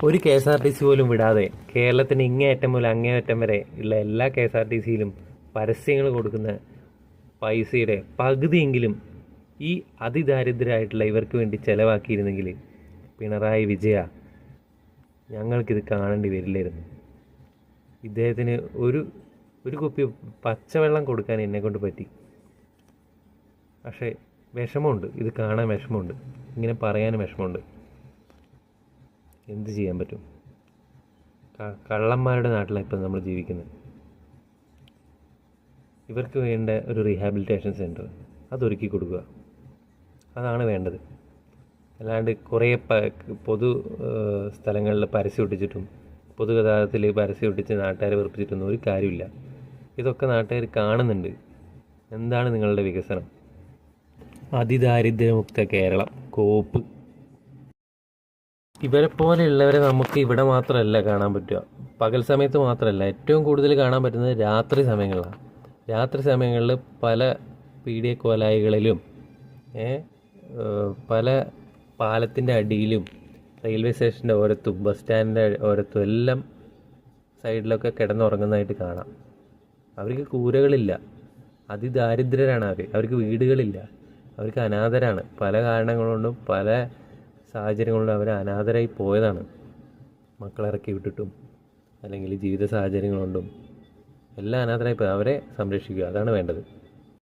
ഒരു K S R T C പോലും വിടാതെ കേരളത്തിന് ഇങ്ങേയറ്റം മുതൽ അങ്ങേയറ്റം വരെ ഉള്ള എല്ലാ കെ എസ് ആർ ടി സിയിലും പരസ്യങ്ങൾ കൊടുക്കുന്ന പൈസയുടെ പകുതിയെങ്കിലും ഈ അതിദാരിദ്ര്യരായിട്ടുള്ള ഇവർക്ക് വേണ്ടി ചിലവാക്കിയിരുന്നെങ്കിൽ പിണറായി വിജയ ഞങ്ങൾക്കിത് കാണേണ്ടി വരില്ലായിരുന്നു. ഇദ്ദേഹത്തിന് ഒരു കുപ്പി പച്ചവെള്ളം കൊടുക്കാൻ എന്നെക്കൊണ്ട് പറ്റി. പക്ഷേ വിഷമമുണ്ട്, ഇത് കാണാൻ വിഷമമുണ്ട്, ഇങ്ങനെ പറയാനും വിഷമമുണ്ട്. എന്ത് ചെയ്യാൻ പറ്റും? കള്ളന്മാരുടെ നാട്ടിലാണ് ഇപ്പം നമ്മൾ ജീവിക്കുന്നത്. ഇവർക്ക് വേണ്ട ഒരു റീഹാബിലിറ്റേഷൻ സെൻറ്റർ അതൊരുക്കി കൊടുക്കുക, അതാണ് വേണ്ടത്. അല്ലാണ്ട് കുറേ പൊതു സ്ഥലങ്ങളിൽ പരസ്യം ഒട്ടിച്ചിട്ടും പൊതുഗതാഗതത്തിൽ പരസ്യം ഒട്ടിച്ച് നാട്ടുകാരെ വെറുപ്പിച്ചിട്ടൊന്നും ഒരു കാര്യമില്ല. ഇതൊക്കെ നാട്ടുകാർ കാണുന്നുണ്ട്. എന്താണ് നിങ്ങളുടെ വികസനം? അതിദാരിദ്ര്യമുക്ത കേരളം കോപ്പ്. ഇവരെ പോലെയുള്ളവരെ നമുക്ക് ഇവിടെ മാത്രമല്ല കാണാൻ പറ്റുക, പകൽ സമയത്ത് മാത്രമല്ല, ഏറ്റവും കൂടുതൽ കാണാൻ പറ്റുന്നത് രാത്രി സമയങ്ങളിലാണ്. രാത്രി സമയങ്ങളിൽ പല പീഡിയക്കോലായികളിലും പല പാലത്തിൻ്റെ അടിയിലും റെയിൽവേ സ്റ്റേഷൻ്റെ ഓരത്തും ബസ് സ്റ്റാൻഡിൻ്റെ ഓരത്തും എല്ലാം സൈഡിലൊക്കെ കിടന്നുറങ്ങുന്നതായിട്ട് കാണാം. അവർക്ക് കൂരകളില്ല, അതിദാരിദ്ര്യരാണ് അവർക്ക് വീടുകളില്ല, അവർക്ക് അനാഥരാണ്. പല കാരണങ്ങൾ കൊണ്ടും പല സാഹചര്യങ്ങളിലും അവർ അനാഥരായി പോയതാണ്. മക്കളിറക്കി വിട്ടിട്ടും അല്ലെങ്കിൽ ജീവിത സാഹചര്യങ്ങൾ കൊണ്ടും എല്ലാം അനാഥരായി പോയി. അവരെ സംരക്ഷിക്കുക, അതാണ് വേണ്ടത്.